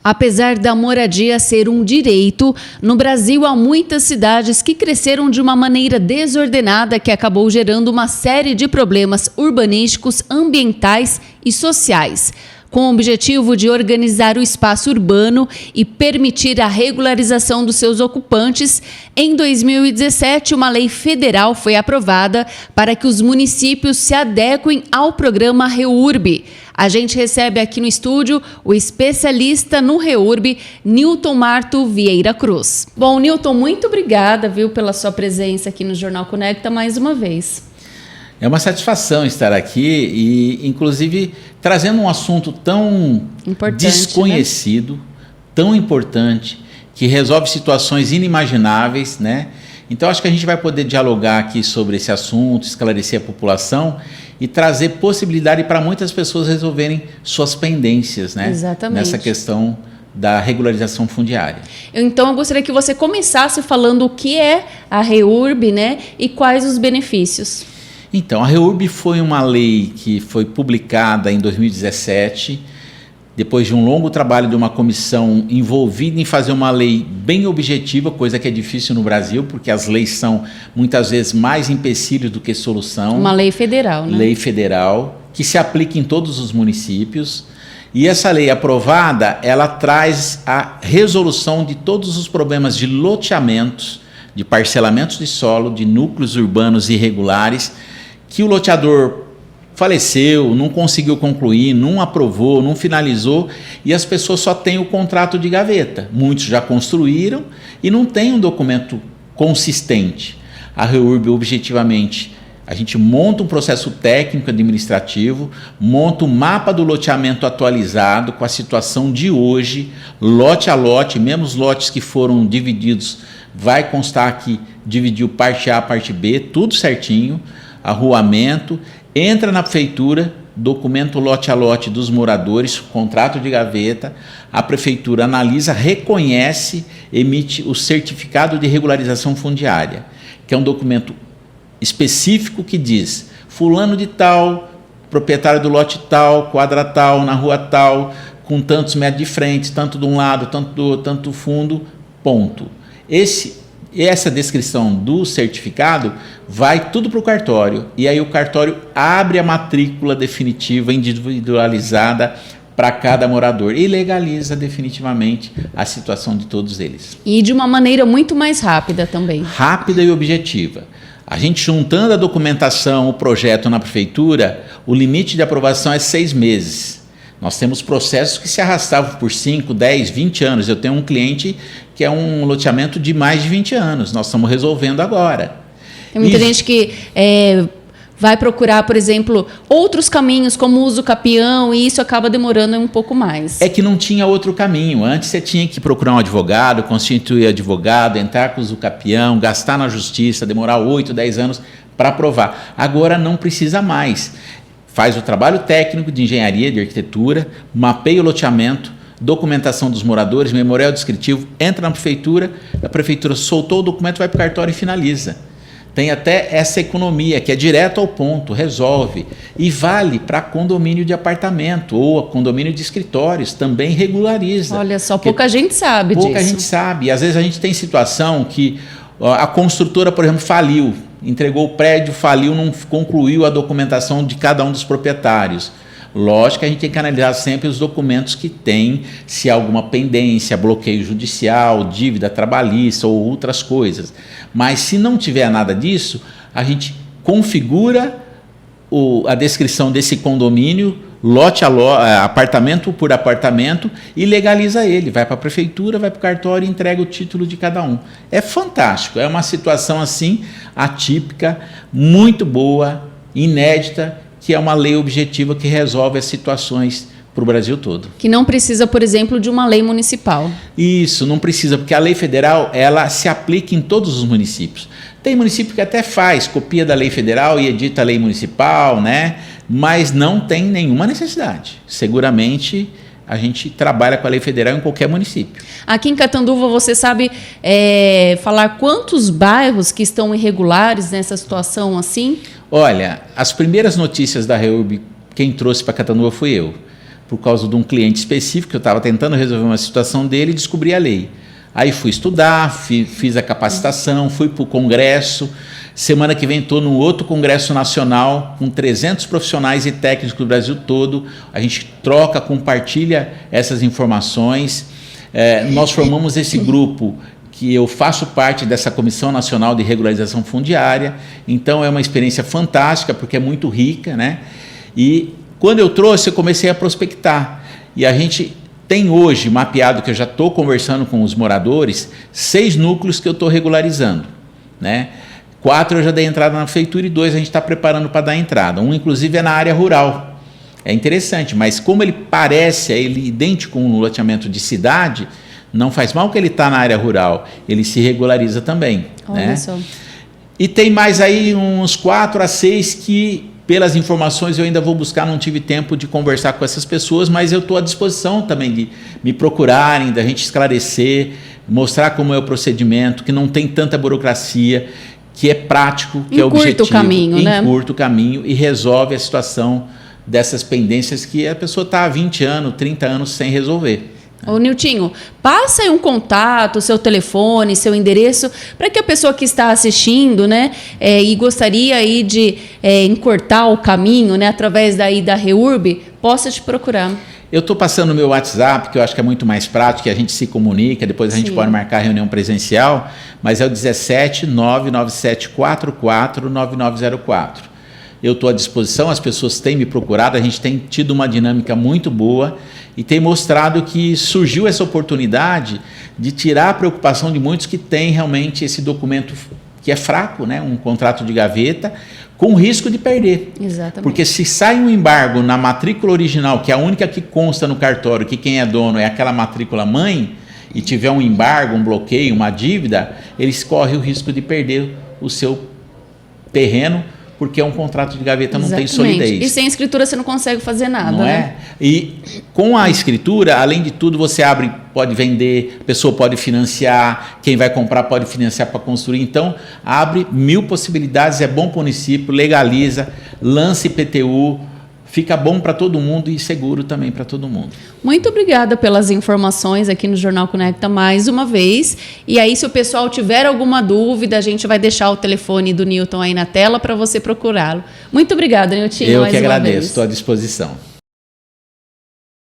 Apesar da moradia ser um direito, no Brasil há muitas cidades que cresceram de uma maneira desordenada que acabou gerando uma série de problemas urbanísticos, ambientais e sociais. Com o objetivo de organizar o espaço urbano e permitir a regularização dos seus ocupantes, em 2017, uma lei federal foi aprovada para que os municípios se adequem ao programa REURB. A gente recebe aqui no estúdio o especialista no REURB, Nilton Marto Vieira Cruz. Bom, Nilton, muito obrigada, pela sua presença aqui no Jornal Conecta mais uma vez. É uma satisfação estar aqui e, inclusive, trazendo um assunto tão desconhecido, tão importante, que resolve situações inimagináveis, né? Então, acho que a gente vai poder dialogar aqui sobre esse assunto, esclarecer a população e trazer possibilidade para muitas pessoas resolverem suas pendências, né? Exatamente. Nessa questão da regularização fundiária. Então, eu gostaria que você começasse falando o que é a REURB, né? E quais os benefícios. Então, a REURB foi uma lei que foi publicada em 2017, depois de um longo trabalho de uma comissão envolvida em fazer uma lei bem objetiva, coisa que é difícil no Brasil, porque as leis são muitas vezes mais empecilhos do que solução. Uma lei federal, né? Lei federal, que se aplica em todos os municípios. E essa lei aprovada, ela traz a resolução de todos os problemas de loteamentos, de parcelamentos de solo, de núcleos urbanos irregulares, que o loteador faleceu, não conseguiu concluir, não aprovou, não finalizou, e as pessoas só têm o contrato de gaveta. Muitos já construíram e não tem um documento consistente. A REURB, objetivamente, a gente monta um processo técnico administrativo, monta um mapa do loteamento atualizado com a situação de hoje, lote a lote, mesmo os lotes que foram divididos, vai constar que dividiu parte A, parte B, tudo certinho, arruamento, entra na prefeitura, documento lote a lote dos moradores, contrato de gaveta, a prefeitura analisa, reconhece, emite o certificado de regularização fundiária, que é um documento específico que diz fulano de tal, proprietário do lote tal, quadra tal, na rua tal, com tantos metros de frente, tanto de um lado, tanto do outro, tanto do fundo, ponto. Essa descrição do certificado vai tudo para o cartório e aí o cartório abre a matrícula definitiva individualizada para cada morador e legaliza definitivamente a situação de todos eles. E de uma maneira muito mais rápida também. Rápida e objetiva. A gente juntando a documentação, o projeto na prefeitura, o limite de aprovação é 6 meses. Nós temos processos que se arrastavam por 5, 10, 20 anos. Eu tenho um cliente que é um loteamento de mais de 20 anos. Nós estamos resolvendo agora. Tem muita gente que vai procurar, por exemplo, outros caminhos, como uso capião, e isso acaba demorando um pouco mais. É que não tinha outro caminho. Antes você tinha que procurar um advogado, constituir advogado, entrar com o uso capião, gastar na justiça, demorar 8, 10 anos para aprovar. Agora não precisa mais. Faz o trabalho técnico de engenharia, de arquitetura, mapeia o loteamento, documentação dos moradores, memorial descritivo, entra na prefeitura, a prefeitura soltou o documento, vai para o cartório e finaliza. Tem até essa economia, que é direto ao ponto, resolve. E vale para condomínio de apartamento ou condomínio de escritórios, também regulariza. Olha só, pouca gente sabe disso. Pouca gente sabe. E às vezes a gente tem situação que a construtora, por exemplo, faliu, entregou o prédio, faliu, não concluiu a documentação de cada um dos proprietários. Lógico que a gente tem que analisar sempre os documentos que tem, se há alguma pendência, bloqueio judicial, dívida trabalhista ou outras coisas. Mas se não tiver nada disso, a gente configura a descrição desse condomínio, lote a lote, apartamento por apartamento, e legaliza ele. Vai para a prefeitura, vai para o cartório e entrega o título de cada um. É fantástico, é uma situação assim atípica, muito boa, inédita, que é uma lei objetiva que resolve as situações para o Brasil todo. Que não precisa, por exemplo, de uma lei municipal. Isso, não precisa, porque a lei federal ela se aplica em todos os municípios. Tem município que até faz, copia da lei federal e edita a lei municipal, né? Mas não tem nenhuma necessidade. Seguramente a gente trabalha com a lei federal em qualquer município. Aqui em Catanduva, você sabe falar quantos bairros que estão irregulares nessa situação assim? Olha, as primeiras notícias da REURB, quem trouxe para Catanduva fui eu. por causa de um cliente específico, que eu estava tentando resolver uma situação dele e descobri a lei. Aí fui estudar, fiz a capacitação, fui para o congresso. Semana que vem estou num outro congresso nacional com 300 profissionais e técnicos do Brasil todo. A gente troca, compartilha essas informações. Nós formamos esse grupo, que eu faço parte dessa Comissão Nacional de Regularização Fundiária. Então é uma experiência fantástica, porque é muito rica, né? E quando eu trouxe, eu comecei a prospectar. E a gente tem hoje mapeado, que eu já estou conversando com os moradores, 6 núcleos que eu estou regularizando, né? 4 eu já dei entrada na prefeitura e 2 a gente está preparando para dar entrada. Um, inclusive, é na área rural. É interessante, mas como ele parece, ele é idêntico com um loteamento de cidade, não faz mal que ele está na área rural, ele se regulariza também. Olha, né? Só. E tem mais aí uns 4 a 6 que, pelas informações, eu ainda vou buscar, não tive tempo de conversar com essas pessoas, mas eu estou à disposição também de me procurarem, da gente esclarecer, mostrar como é o procedimento, que não tem tanta burocracia, que é prático, que é objetivo. Em curto caminho, e resolve a situação dessas pendências que a pessoa está há 20 anos, 30 anos sem resolver. Ô, Niltinho, passa aí um contato, seu telefone, seu endereço, para que a pessoa que está assistindo, né, e gostaria aí de encurtar o caminho, né, através daí da REURB, possa te procurar. Eu estou passando o meu WhatsApp, que eu acho que é muito mais prático, que a gente se comunica, depois a gente pode marcar reunião presencial, mas é o 17 99744 9904. Eu estou à disposição, as pessoas têm me procurado, a gente tem tido uma dinâmica muito boa e tem mostrado que surgiu essa oportunidade de tirar a preocupação de muitos que têm realmente esse documento que é fraco, né? Um contrato de gaveta, com risco de perder. Exatamente. Porque se sai um embargo na matrícula original, que é a única que consta no cartório, que quem é dono é aquela matrícula mãe, e tiver um embargo, um bloqueio, uma dívida, eles correm o risco de perder o seu terreno, porque é um contrato de gaveta, não tem solidez. E sem escritura você não consegue fazer nada, não né? E com a escritura, além de tudo, você abre, pode vender, a pessoa pode financiar, quem vai comprar pode financiar para construir. Então, abre 1000 possibilidades, é bom para o município, legaliza, lança IPTU, fica bom para todo mundo e seguro também para todo mundo. Muito obrigada pelas informações aqui no Jornal Conecta mais uma vez. E aí, se o pessoal tiver alguma dúvida, a gente vai deixar o telefone do Nilton aí na tela para você procurá-lo. Muito obrigada, Niltinho. Eu que agradeço, estou à disposição.